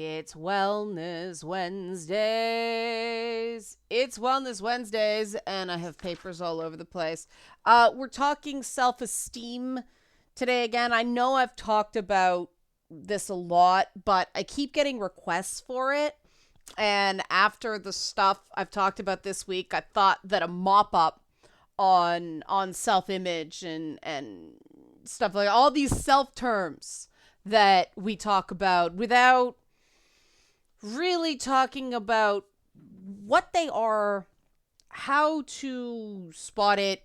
It's Wellness Wednesdays. It's Wellness Wednesdays, and I have papers all over the place. We're talking self-esteem today again. I know I've talked about this a lot, but I keep getting requests for it. And after the stuff I've talked about this week, I thought that a mop-up on self-image and stuff like all these self-terms that we talk about without really talking about what they are, how to spot it,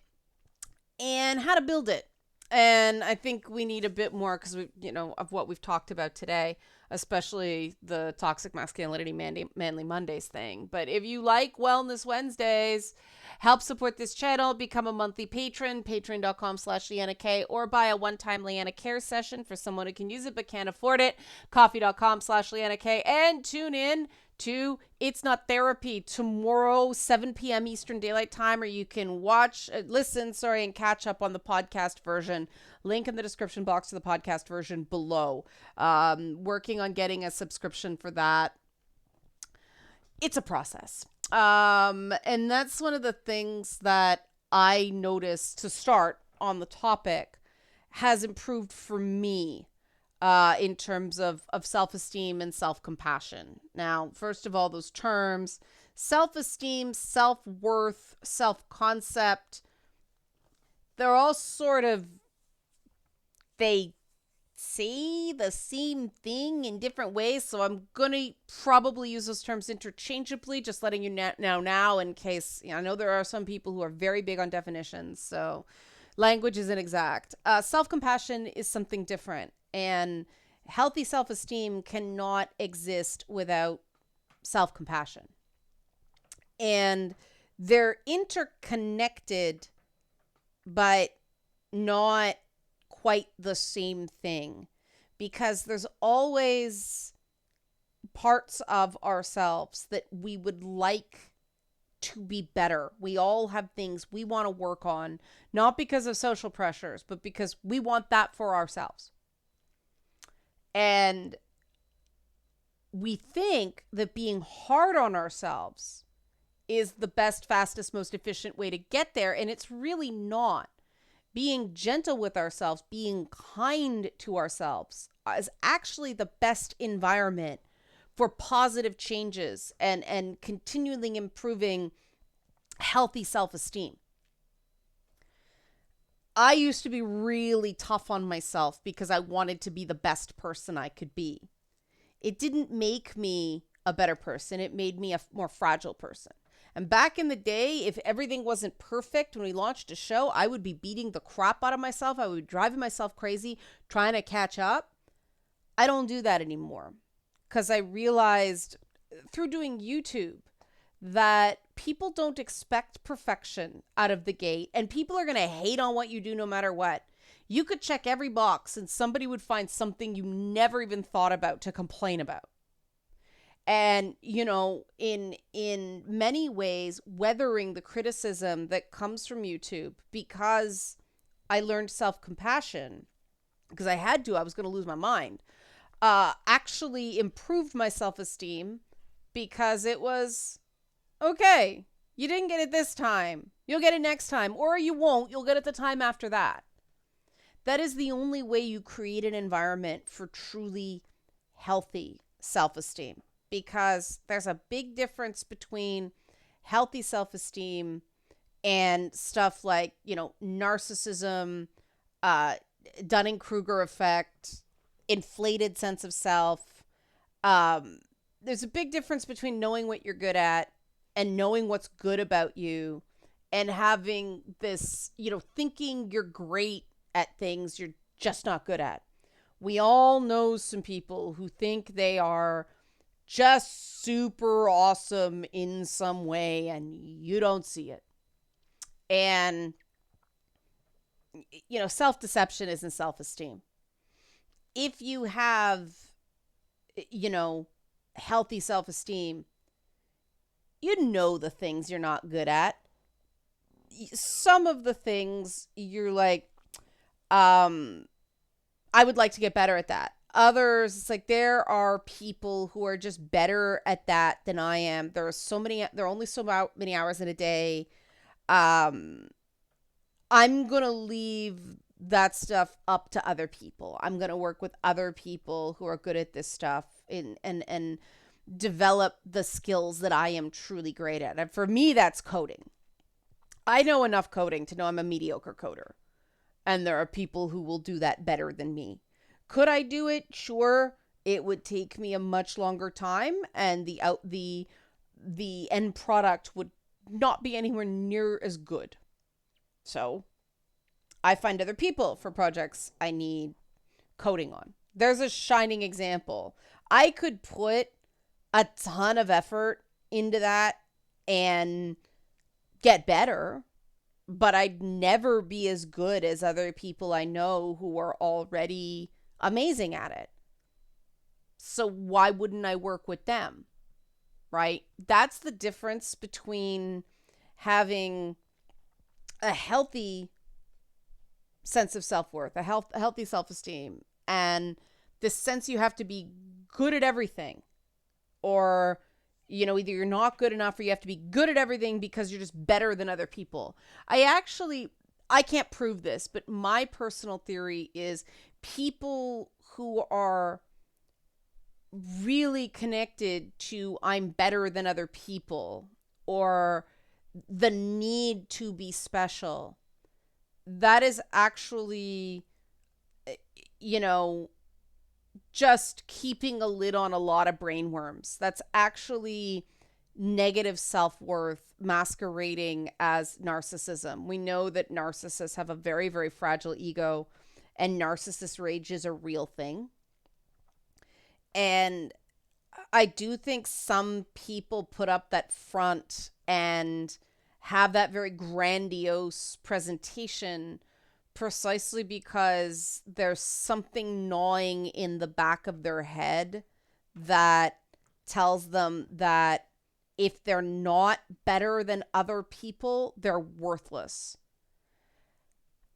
and how to build it. And I think we need a bit more because of what we've talked about today, especially the toxic masculinity manly Mondays thing. But if you like Wellness Wednesdays, help support this channel, become a monthly patron, patreon.com/Leanna K, or buy a one-time Leanna Care session for someone who can use it but can't afford it, coffee.com/Leanna K, and tune in to It's Not Therapy tomorrow, 7 p.m. Eastern Daylight Time, or you can listen, and catch up on the podcast version. Link in the description box to the podcast version below. Working on getting a subscription for that. It's a process. And that's one of the things that I noticed to start on the topic has improved for me. In terms of self-esteem and self-compassion. Now, first of all, those terms, self-esteem, self-worth, self-concept, they're all they say the same thing in different ways. So I'm going to probably use those terms interchangeably, just letting you know now in case, I know there are some people who are very big on definitions. So language isn't exact. Self-compassion is something different. And healthy self-esteem cannot exist without self-compassion. And they're interconnected, but not quite the same thing. Because there's always parts of ourselves that we would like to be better. We all have things we want to work on, not because of social pressures, but because we want that for ourselves. And we think that being hard on ourselves is the best, fastest, most efficient way to get there. And it's really not. Being gentle with ourselves, being kind to ourselves is actually the best environment for positive changes and continually improving healthy self-esteem. I used to be really tough on myself because I wanted to be the best person I could be. It didn't make me a better person. It made me a more fragile person. And back in the day, if everything wasn't perfect when we launched a show, I would be beating the crap out of myself. I would be driving myself crazy, trying to catch up. I don't do that anymore because I realized through doing YouTube that people don't expect perfection out of the gate, and people are going to hate on what you do no matter what. You could check every box and somebody would find something you never even thought about to complain about. And, in many ways, weathering the criticism that comes from YouTube, because I learned self-compassion, because I had to, I was going to lose my mind, actually improved my self-esteem because it was, okay, you didn't get it this time. You'll get it next time. Or you won't. You'll get it the time after that. That is the only way you create an environment for truly healthy self-esteem. Because there's a big difference between healthy self-esteem and stuff like, narcissism, Dunning-Kruger effect, inflated sense of self. There's a big difference between knowing what you're good at and knowing what's good about you and having this, thinking you're great at things you're just not good at. We all know some people who think they are just super awesome in some way and you don't see it. And, self-deception isn't self-esteem. If you have, healthy self-esteem, you know the things you're not good at. Some of the things you're like, I would like to get better at that. Others, it's like there are people who are just better at that than I am. There are only many hours in a day. Um, I'm going to leave that stuff up to other people. I'm going to work with other people who are good at this stuff and develop the skills that I am truly great at. And for me, that's coding. I know enough coding to know I'm a mediocre coder. And there are people who will do that better than me. Could I do it? Sure. It would take me a much longer time, and the end product would not be anywhere near as good. So I find other people for projects I need coding on. There's a shining example. I could put a ton of effort into that and get better, but I'd never be as good as other people I know who are already amazing at it. So why wouldn't I work with them? Right? That's the difference between having a healthy sense of self-worth, a healthy self-esteem, and this sense you have to be good at everything, or either you're not good enough or you have to be good at everything because you're just better than other people. I can't prove this, but my personal theory is people who are really connected to I'm better than other people, or the need to be special, that is actually, just keeping a lid on a lot of brain worms. That's actually negative self-worth masquerading as narcissism. We know that narcissists have a very, very fragile ego, and narcissist rage is a real thing. And I do think some people put up that front and have that very grandiose presentation precisely because there's something gnawing in the back of their head that tells them that if they're not better than other people, they're worthless.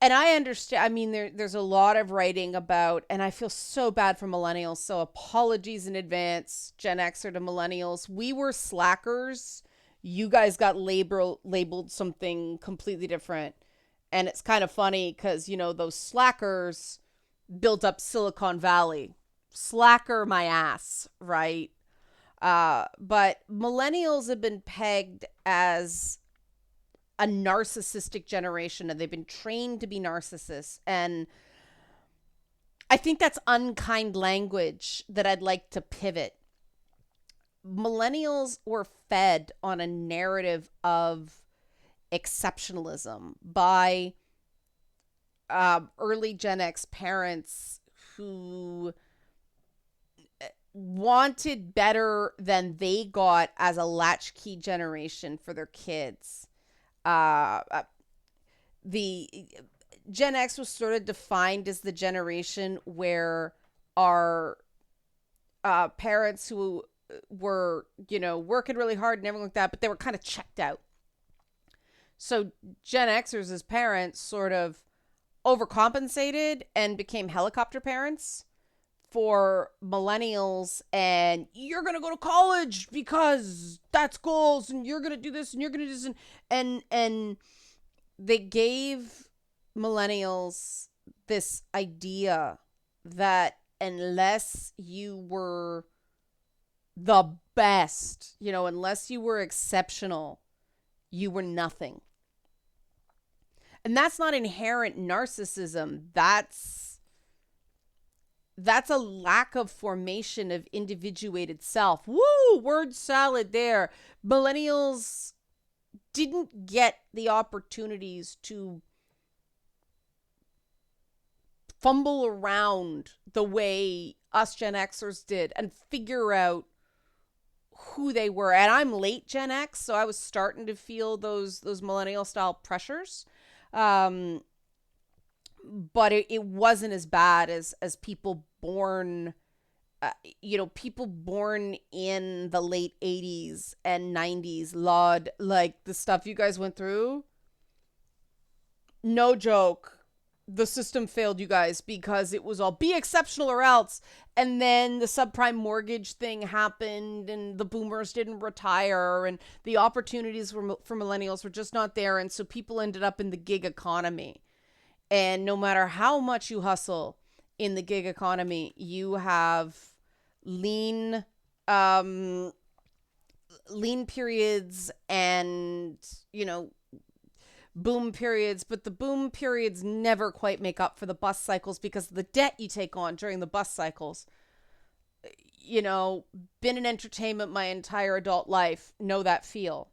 And I understand, I mean, there's a lot of writing about, and I feel so bad for millennials, so apologies in advance, Gen Xer to millennials. We were slackers. You guys got labeled something completely different. And it's kind of funny because, those slackers built up Silicon Valley. Slacker my ass, right? But millennials have been pegged as a narcissistic generation, and they've been trained to be narcissists. And I think that's unkind language that I'd like to pivot. Millennials were fed on a narrative of exceptionalism by early Gen X parents who wanted better than they got as a latchkey generation for their kids. The Gen X was sort of defined as the generation where our parents who were, working really hard and everything like that, but they were kind of checked out. So Gen Xers as parents sort of overcompensated and became helicopter parents for millennials, and you're going to go to college because that's goals, and you're going to do this and you're going to do this. And they gave millennials this idea that unless you were the best, unless you were exceptional, you were nothing. And that's not inherent narcissism. That's a lack of formation of individuated self. Woo! Word salad there. Millennials didn't get the opportunities to fumble around the way us Gen Xers did and figure out who they were. And I'm late Gen X, so I was starting to feel those millennial style pressures. But it wasn't as bad as people born, people born in the late 80s and 90s. Like the stuff you guys went through. No joke. the system failed you guys because it was all be exceptional or else. And then the subprime mortgage thing happened and the boomers didn't retire and the opportunities for millennials were just not there. And so people ended up in the gig economy. And no matter how much you hustle in the gig economy, you have lean, lean periods and, boom periods, but the boom periods never quite make up for the bust cycles because of the debt you take on during the bust cycles. Been in entertainment my entire adult life, know that feel.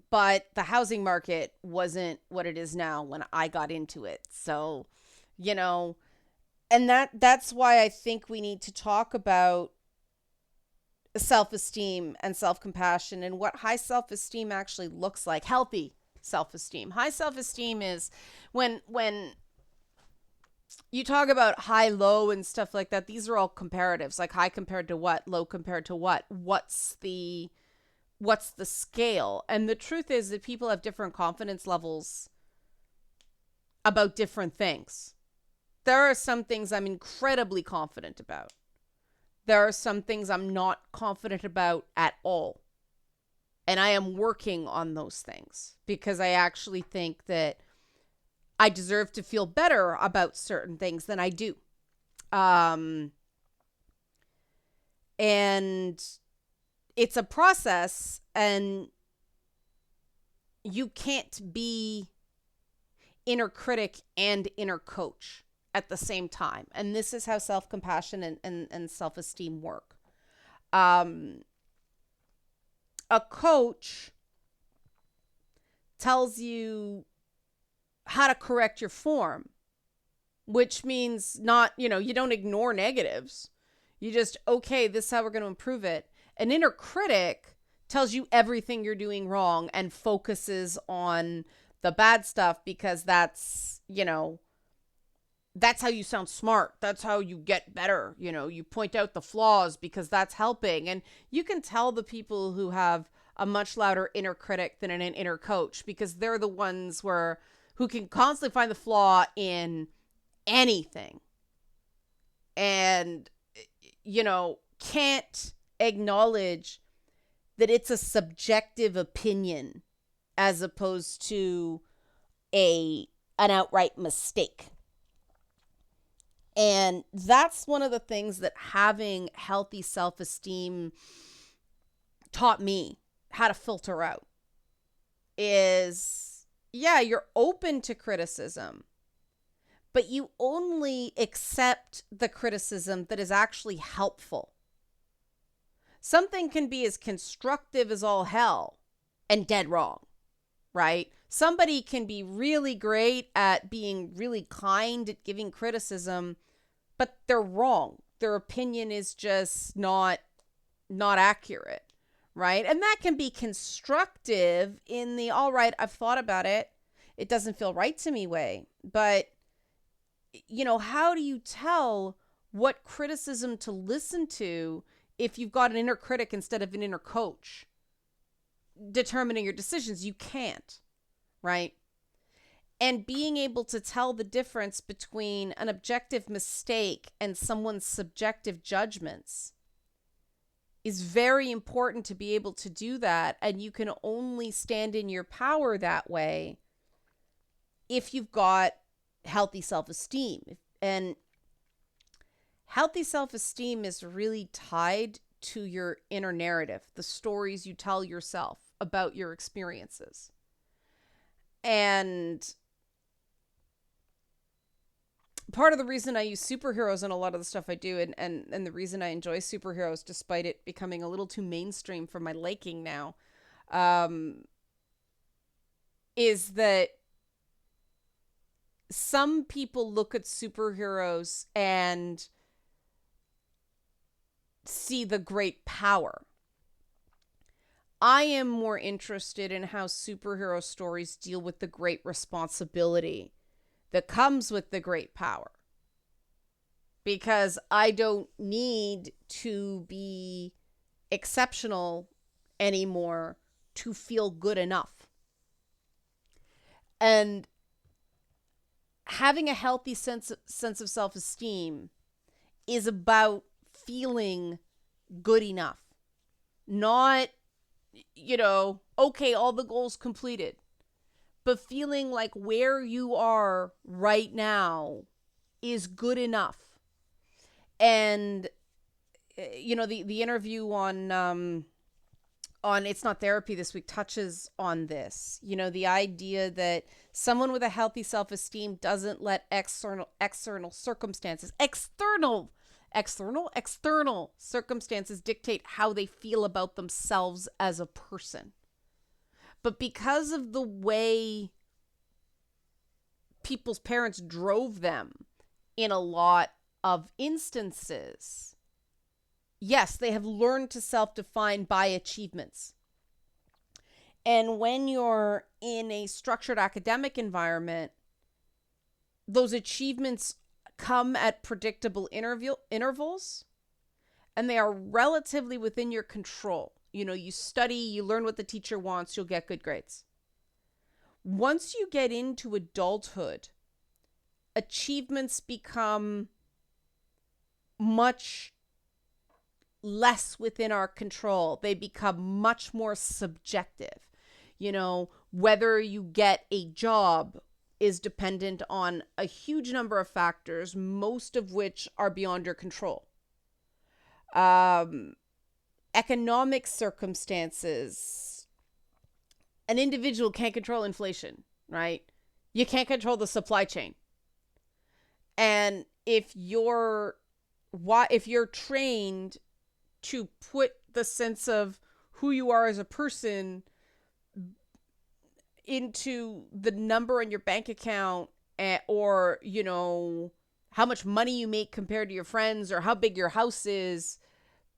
But the housing market wasn't what it is now when I got into it. So, and that's why I think we need to talk about self-esteem and self-compassion and what high self-esteem actually looks like. Healthy self-esteem. High self-esteem is when you talk about high, low and stuff like that. These are all comparatives, like high compared to what, low compared to what. What's the scale? And the truth is that people have different confidence levels about different things. There are some things I'm incredibly confident about. There are some things I'm not confident about at all. And I am working on those things because I actually think that I deserve to feel better about certain things than I do. And it's a process, and you can't be inner critic and inner coach at the same time. And this is how self-compassion and self-esteem work. A coach tells you how to correct your form, which means not, you don't ignore negatives. You just, okay, this is how we're going to improve it. An inner critic tells you everything you're doing wrong and focuses on the bad stuff because that's how you sound smart. That's how you get better. You point out the flaws because that's helping. And you can tell the people who have a much louder inner critic than an inner coach because they're the ones who can constantly find the flaw in anything and, can't acknowledge that it's a subjective opinion as opposed to an outright mistake. And that's one of the things that having healthy self-esteem taught me how to filter out is, you're open to criticism, but you only accept the criticism that is actually helpful. Something can be as constructive as all hell and dead wrong, right? Somebody can be really great at being really kind at giving criticism, but they're wrong. Their opinion is just not accurate, right? And that can be constructive in the, all right, I've thought about it. It doesn't feel right to me way. But, how do you tell what criticism to listen to if you've got an inner critic instead of an inner coach determining your decisions? You can't, right? And being able to tell the difference between an objective mistake and someone's subjective judgments is very important to be able to do that. And you can only stand in your power that way if you've got healthy self-esteem. And healthy self-esteem is really tied to your inner narrative, the stories you tell yourself about your experiences. And part of the reason I use superheroes in a lot of the stuff I do and the reason I enjoy superheroes, despite it becoming a little too mainstream for my liking now, is that some people look at superheroes and see the great power. I am more interested in how superhero stories deal with the great responsibility that comes with the great power. Because I don't need to be exceptional anymore to feel good enough. And having a healthy sense of self-esteem is about feeling good enough. Not, okay, all the goals completed, but feeling like where you are right now is good enough. And the interview on It's Not Therapy this week touches on this. The idea that someone with a healthy self-esteem doesn't let external circumstances, external circumstances dictate how they feel about themselves as a person. But because of the way people's parents drove them in a lot of instances, yes, they have learned to self-define by achievements. And when you're in a structured academic environment, those achievements come at predictable intervals, and they are relatively within your control. You study, you learn what the teacher wants, you'll get good grades. Once you get into adulthood, achievements become much less within our control. They become much more subjective. Whether you get a job is dependent on a huge number of factors, most of which are beyond your control. Economic circumstances. An individual can't control inflation, right? You can't control the supply chain. And if you're trained to put the sense of who you are as a person into the number in your bank account, or how much money you make compared to your friends, or how big your house is,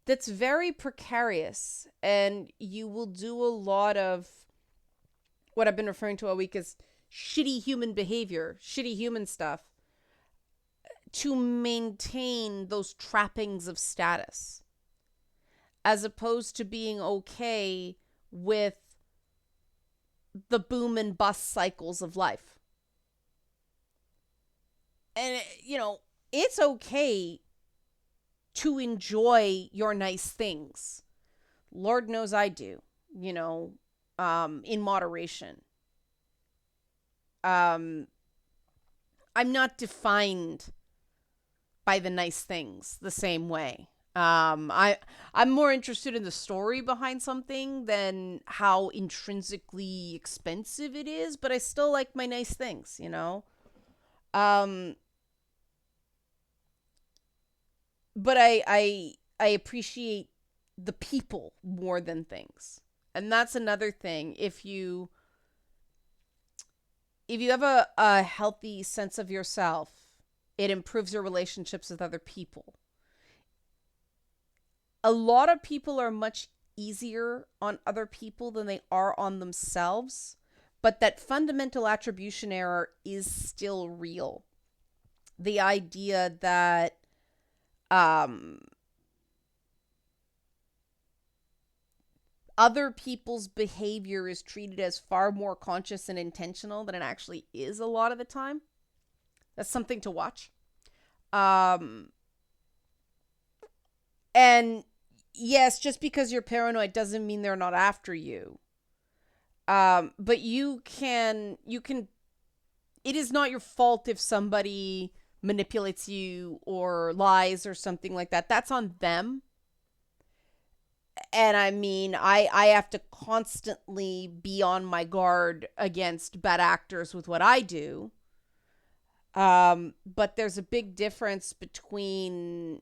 that's very precarious. And you will do a lot of what I've been referring to all week as shitty human behavior, shitty human stuff, to maintain those trappings of status, as opposed to being okay with the boom and bust cycles of life. And, it's okay to enjoy your nice things. Lord knows I do, in moderation. I'm not defined by the nice things the same way. I'm more interested in the story behind something than how intrinsically expensive it is, but I still like my nice things, But I appreciate the people more than things. And that's another thing. If you have a healthy sense of yourself, it improves your relationships with other people. A lot of people are much easier on other people than they are on themselves, but that fundamental attribution error is still real. The idea that other people's behavior is treated as far more conscious and intentional than it actually is a lot of the time. That's something to watch. And yes, just because you're paranoid doesn't mean they're not after you. But you can, it is not your fault if somebody manipulates you or lies or something like that. That's on them. And I mean, I have to constantly be on my guard against bad actors with what I do. But there's a big difference between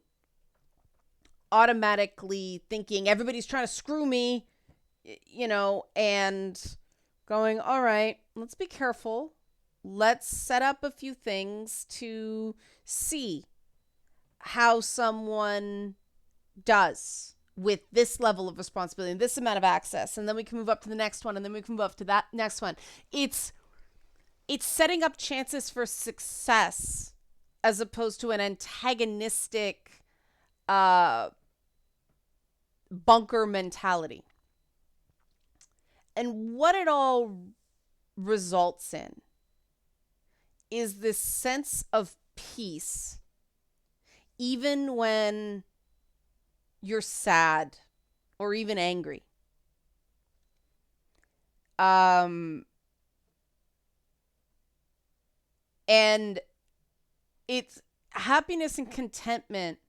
automatically thinking everybody's trying to screw me, and going, all right, let's be careful. Let's set up a few things to see how someone does with this level of responsibility and this amount of access. And then we can move up to the next one, and then we can move up to that next one. It's setting up chances for success as opposed to an antagonistic bunker mentality. And what it all results in is this sense of peace, even when you're sad or even angry. Um, and it's happiness and contentment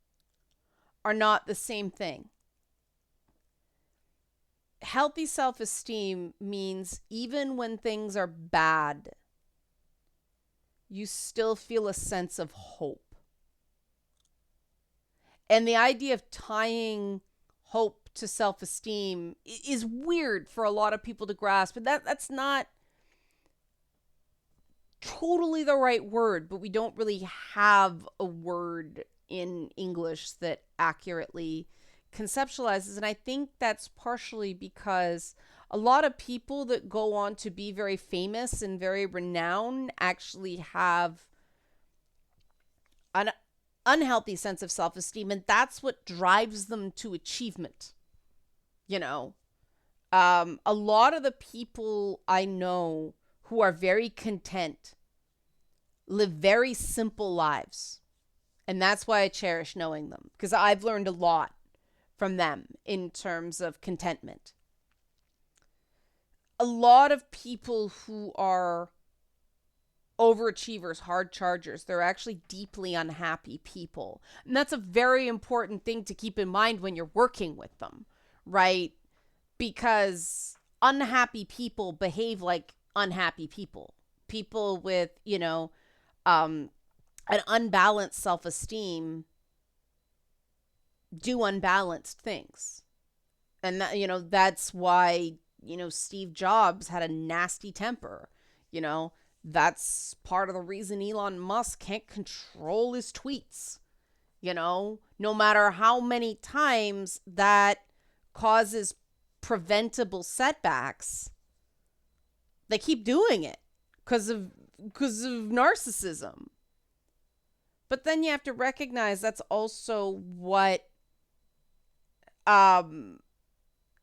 are not the same thing. Healthy self-esteem means even when things are bad, you still feel a sense of hope. And the idea of tying hope to self-esteem is weird for a lot of people to grasp, but that's not totally the right word, but we don't really have a word in English that accurately conceptualizes. And I think that's partially because a lot of people that go on to be very famous and very renowned actually have an unhealthy sense of self-esteem, and that's what drives them to achievement. You know, a lot of the people I know who are very content live very simple lives. And that's why I cherish knowing them, because I've learned a lot from them in terms of contentment. A lot of people who are overachievers, hard chargers, they're actually deeply unhappy people. And that's a very important thing to keep in mind when you're working with them, right? Because unhappy people behave like unhappy people. People with, an unbalanced self-esteem do unbalanced things. And that's why, Steve Jobs had a nasty temper. That's part of the reason Elon Musk can't control his tweets. No matter how many times that causes preventable setbacks, they keep doing it because of narcissism. But then you have to recognize that's also what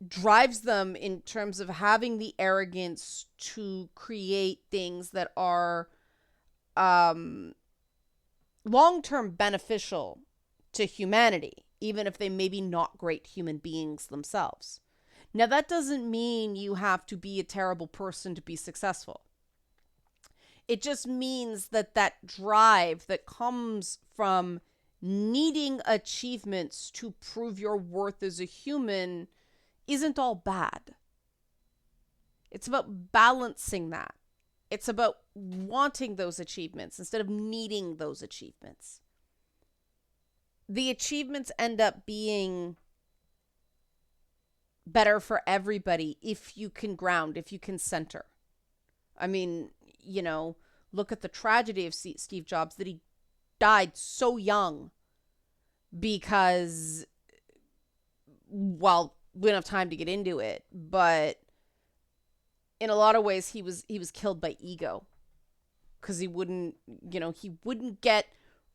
drives them in terms of having the arrogance to create things that are long-term beneficial to humanity, even if they may be not great human beings themselves. Now, that doesn't mean you have to be a terrible person to be successful. It just means that drive that comes from needing achievements to prove your worth as a human isn't all bad. It's about balancing that. It's about wanting those achievements instead of needing those achievements. The achievements end up being better for everybody if you can ground, if you can center. I mean, look at the tragedy of Steve Jobs, that he died so young because, well, we don't have time to get into it, but in a lot of ways he was killed by ego, because he wouldn't get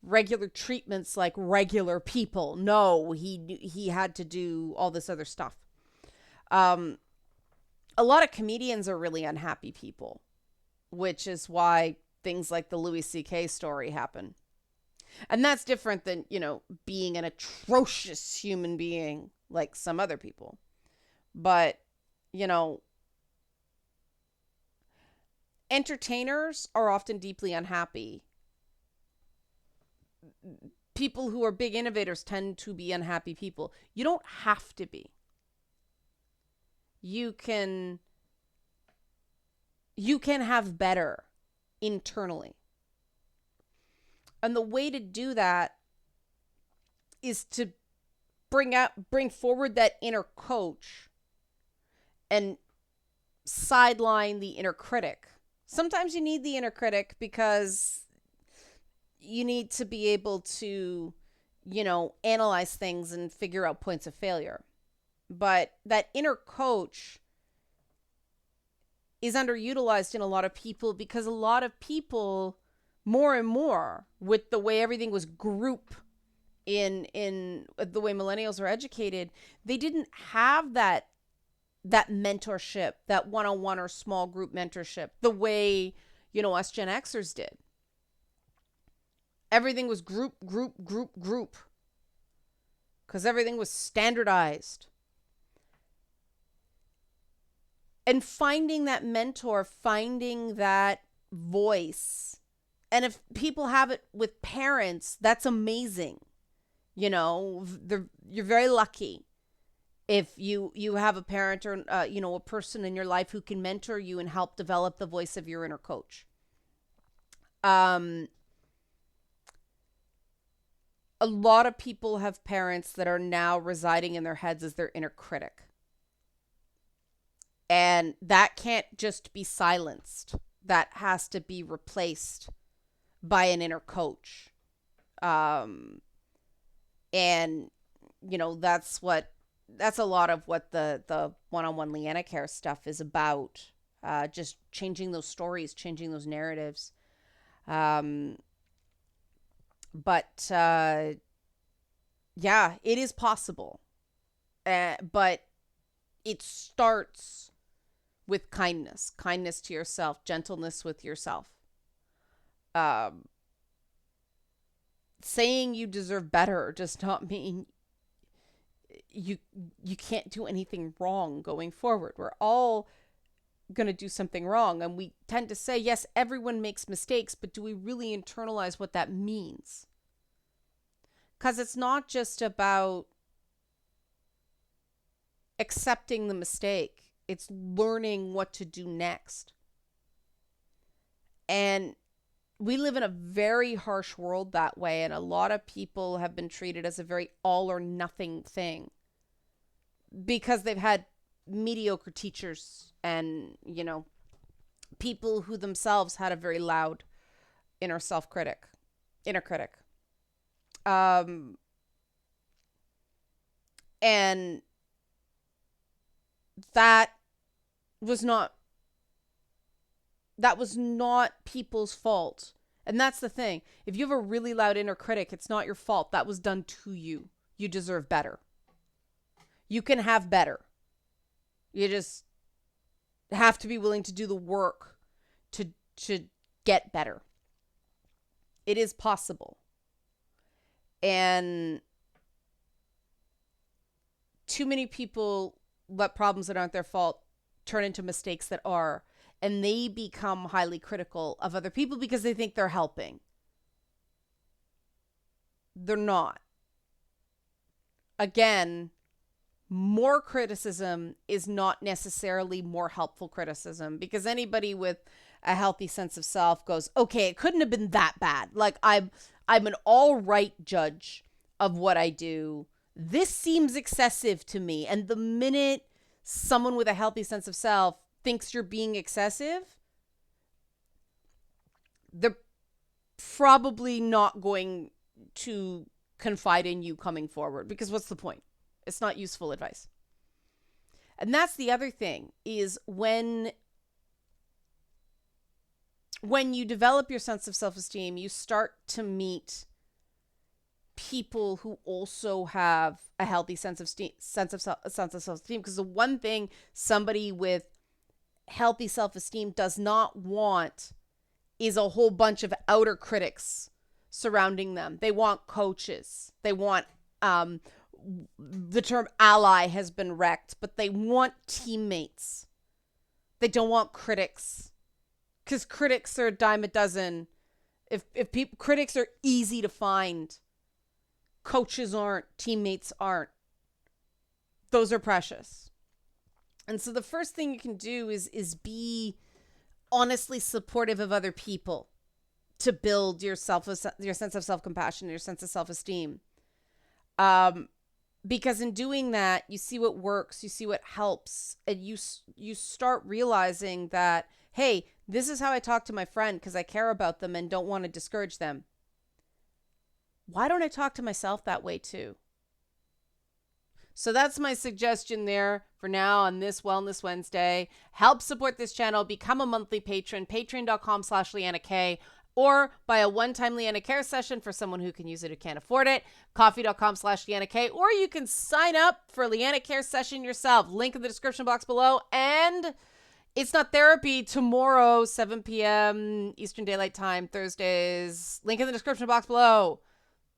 regular treatments like regular people. No, he had to do all this other stuff. A lot of comedians are really unhappy people, which is why things like the Louis C.K. story happen. And that's different than, being an atrocious human being like some other people. But, entertainers are often deeply unhappy. People who are big innovators tend to be unhappy people. You don't have to be. You can have better internally. And the way to do that is to bring forward that inner coach and sideline the inner critic. Sometimes you need the inner critic because you need to be able to, analyze things and figure out points of failure. But that inner coach is underutilized in a lot of people, because a lot of people, more and more, with the way everything was group in the way millennials are educated, they didn't have that mentorship, that one-on-one or small group mentorship, the way, us Gen Xers did. Everything was group, group, group, group. Because everything was standardized. And finding that mentor, finding that voice. And if people have it with parents, that's amazing. You know, you're very lucky if you have a parent or, a person in your life who can mentor you and help develop the voice of your inner coach. A lot of people have parents that are now residing in their heads as their inner critic. And that can't just be silenced. That has to be replaced by an inner coach. And, that's a lot of what the one-on-one Leanna Care stuff is about. Just changing those stories, changing those narratives. But it is possible. But it starts with kindness to yourself, gentleness with yourself. Saying you deserve better does not mean you can't do anything wrong going forward. We're all going to do something wrong. And we tend to say, yes, everyone makes mistakes, but do we really internalize what that means? Because it's not just about accepting the mistake. It's learning what to do next. And we live in a very harsh world that way. And a lot of people have been treated as a very all or nothing thing because they've had mediocre teachers and, people who themselves had a very loud inner critic. And that was not people's fault. And that's the thing. If you have a really loud inner critic, it's not your fault. That was done to you. You deserve better. You can have better. You just have to be willing to do the work to get better. It is possible. And too many people let problems that aren't their fault turn into mistakes that are, and they become highly critical of other people because they think they're helping. They're not. Again, more criticism is not necessarily more helpful criticism, because anybody with a healthy sense of self goes, okay, it couldn't have been that bad. Like I'm an all right judge of what I do. This seems excessive to me. And the minute someone with a healthy sense of self thinks you're being excessive, they're probably not going to confide in you coming forward, because what's the point? It's not useful advice. And that's the other thing, is when you develop your sense of self-esteem, you start to meet people who also have a healthy sense of self-esteem. Because the one thing somebody with healthy self-esteem does not want is a whole bunch of outer critics surrounding them. They want coaches. They want, the term ally has been wrecked, but they want teammates. They don't want critics, because critics are a dime a dozen. If critics are easy to find, coaches aren't, teammates aren't. Those are precious. And so the first thing you can do is be honestly supportive of other people to build your sense of self-compassion, your sense of self-esteem. Because in doing that, you see what works, you see what helps, and you start realizing that, hey, this is how I talk to my friend because I care about them and don't want to discourage them. Why don't I talk to myself that way too? So that's my suggestion there for now on this Wellness Wednesday. Help support this channel. Become a monthly patron, patreon.com/LeannaK, or buy a one-time Leanna Care session for someone who can use it who can't afford it, coffee.com/LeannaK, or you can sign up for a Leanna Care session yourself. Link in the description box below. And It's Not Therapy tomorrow, 7 p.m. Eastern Daylight Time, Thursdays. Link in the description box below.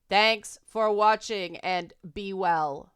Thanks for watching and be well.